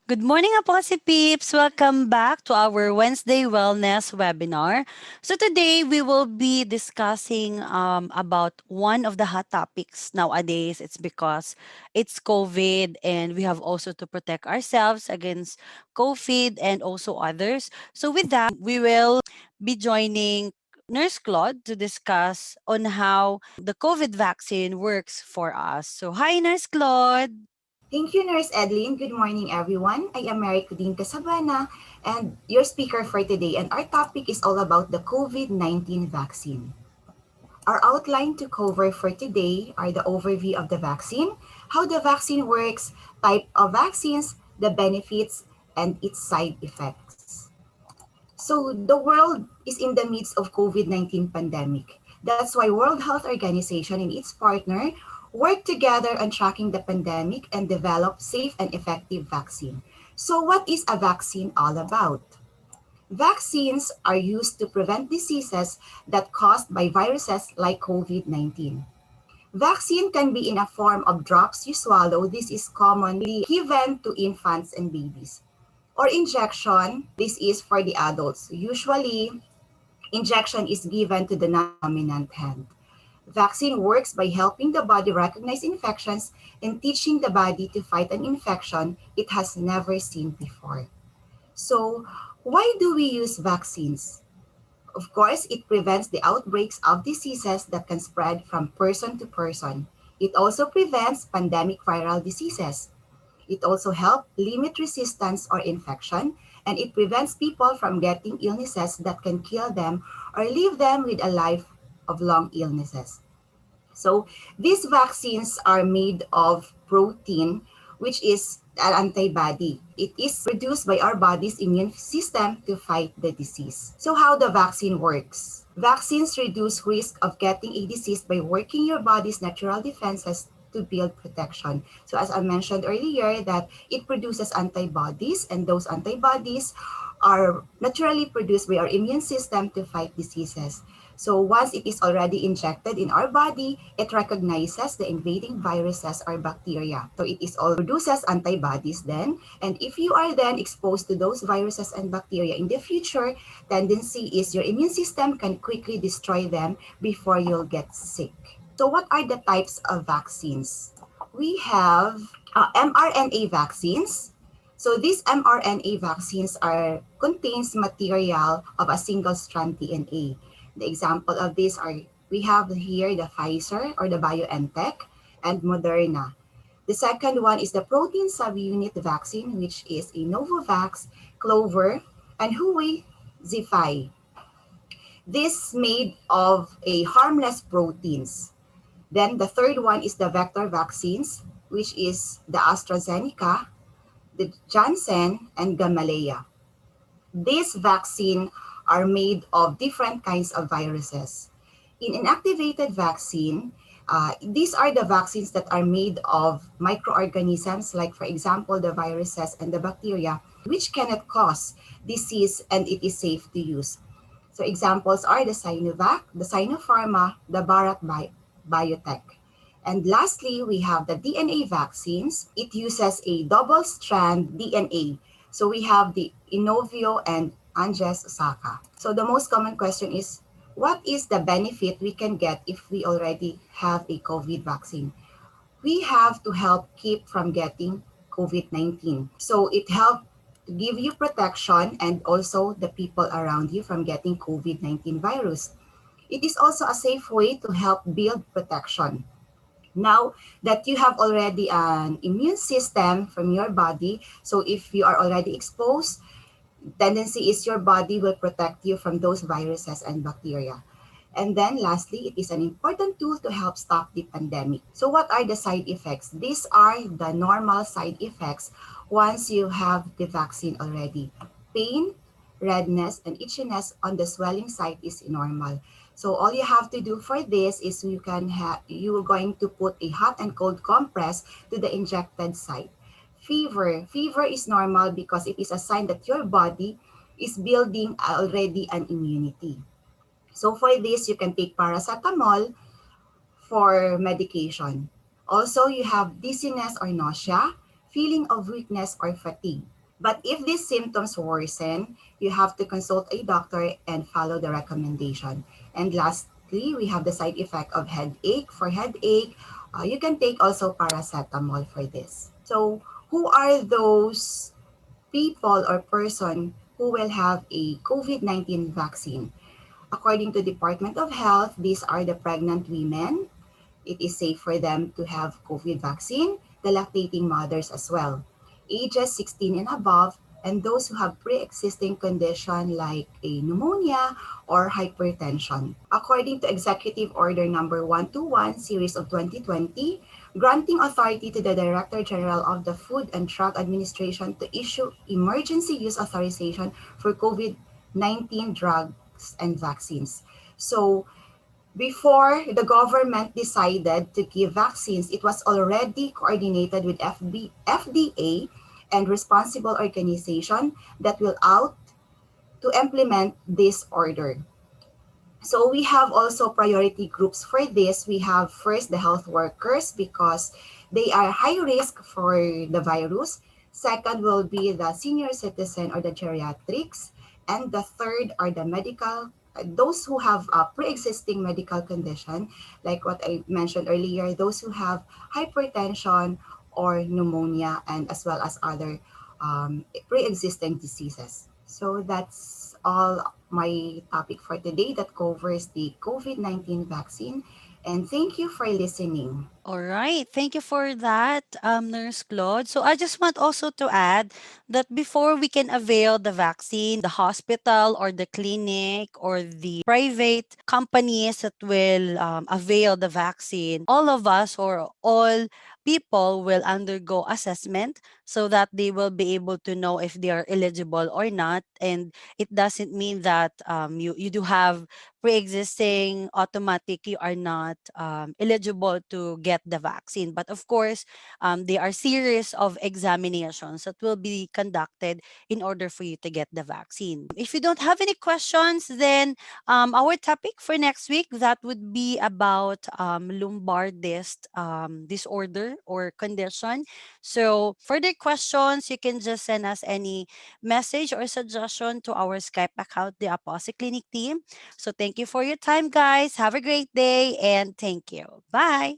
Good morning, APOSI peeps! Welcome back to our Wednesday Wellness webinar. So today we will be discussing about one of the hot topics nowadays. It's because it's COVID and we have also to protect ourselves against COVID and also others. So with that, we will be joining Nurse Claude to discuss on how the COVID vaccine works for us. So hi, Nurse Claude! Thank you, Nurse Edlin. Good morning, everyone. I am Mary Cudin Casabana and your speaker for today. And our topic is all about the COVID-19 vaccine. Our outline to cover for today are the overview of the vaccine, how the vaccine works, type of vaccines, the benefits, and its side effects. So the world is in the midst of COVID-19 pandemic. That's why World Health Organization and its partner work together on tracking the pandemic and develop safe and effective vaccine. So what is a vaccine all about? Vaccines are used to prevent diseases that caused by viruses like COVID-19. Vaccine can be in a form of drops you swallow. This is commonly given to infants and babies. Or injection, this is for the adults. Usually, injection is given to the non-dominant hand. Vaccine works by helping the body recognize infections and teaching the body to fight an infection it has never seen before. So, why do we use vaccines? Of course, it prevents the outbreaks of diseases that can spread from person to person. It also prevents pandemic viral diseases. It also helps limit resistance or infection, and it prevents people from getting illnesses that can kill them or leave them with a life of long illnesses. So these vaccines are made of protein, which is an antibody. It is produced by our body's immune system to fight the disease. So how the vaccine works? Vaccines reduce risk of getting a disease by working your body's natural defenses to build protection. So as I mentioned earlier, that it produces antibodies, and those antibodies are naturally produced by our immune system to fight diseases. So once it is already injected in our body, it recognizes the invading viruses or bacteria. So it is all produces antibodies then. And if you are then exposed to those viruses and bacteria in the future, tendency is your immune system can quickly destroy them before you'll get sick. So what are the types of vaccines? We have mRNA vaccines. So these mRNA vaccines contains material of a single-strand DNA. The example of these are, we have here the Pfizer or the BioNTech and Moderna. The second one is the protein subunit vaccine, which is a Novavax, Clover, and Huawei Zhifei. This made of a harmless proteins. Then the third one is the vector vaccines, which is the AstraZeneca, the Janssen, and Gamaleya. These vaccines are made of different kinds of viruses. In inactivated vaccine, these are the vaccines that are made of microorganisms, like for example, the viruses and the bacteria, which cannot cause disease and it is safe to use. So examples are the Sinovac, the Sinopharma, the Bharat Biotech. And lastly, we have the DNA vaccines. It uses a double-strand DNA. So we have the Inovio and Anges Saka. So the most common question is, what is the benefit we can get if we already have a COVID vaccine? We have to help keep from getting COVID-19. So it helps to give you protection and also the people around you from getting COVID-19 virus. It is also a safe way to help build protection. Now that you have already an immune system from your body, so if you are already exposed, tendency is your body will protect you from those viruses and bacteria. And then lastly, it is an important tool to help stop the pandemic. So what are the side effects? These are the normal side effects once you have the vaccine already. Pain, redness, and itchiness on the swelling site is normal. So all you have to do for this is you are going to put a hot and cold compress to the injected site. Fever is normal because it is a sign that your body is building already an immunity. So for this, you can take paracetamol for medication. Also, you have dizziness or nausea, feeling of weakness or fatigue. But if these symptoms worsen, you have to consult a doctor and follow the recommendation. And lastly, we have the side effect of headache. For headache, you can take also paracetamol for this. So, who are those people or person who will have a COVID-19 vaccine? According to Department of Health, these are the pregnant women. It is safe for them to have COVID vaccine, the lactating mothers as well, ages 16 and above, and those who have pre-existing condition like a pneumonia or hypertension. According to Executive Order number 121 series of 2020, granting authority to the Director General of the Food and Drug Administration to issue emergency use authorization for COVID-19 drugs and vaccines. So, before the government decided to give vaccines, it was already coordinated with FDA and responsible organization that will out to implement this order. So we have also priority groups for this. We have first the health workers because they are high risk for the virus. Second will be the senior citizen or the geriatrics. And the third are the medical, those who have a pre-existing medical condition, like what I mentioned earlier, those who have hypertension or pneumonia, and as well as other pre-existing diseases. So that's all my topic for today that covers the COVID-19 vaccine. And thank you for listening. All right. Thank you for that, Nurse Claude. So I just want also to add that before we can avail the vaccine, the hospital or the clinic or the private companies that will avail the vaccine, all of us or all people will undergo assessment so that they will be able to know if they are eligible or not. And it doesn't mean that you do have pre-existing, automatic you are not eligible to get the vaccine. But of course, there are series of examinations that will be conducted in order for you to get the vaccine. If you don't have any questions, then our topic for next week that would be about lumbar disc disorder or condition. So further questions, you can just send us any message or suggestion to our Skype account, the APOSI Clinic team. So thank you for your time, guys. Have a great day and thank you. Bye.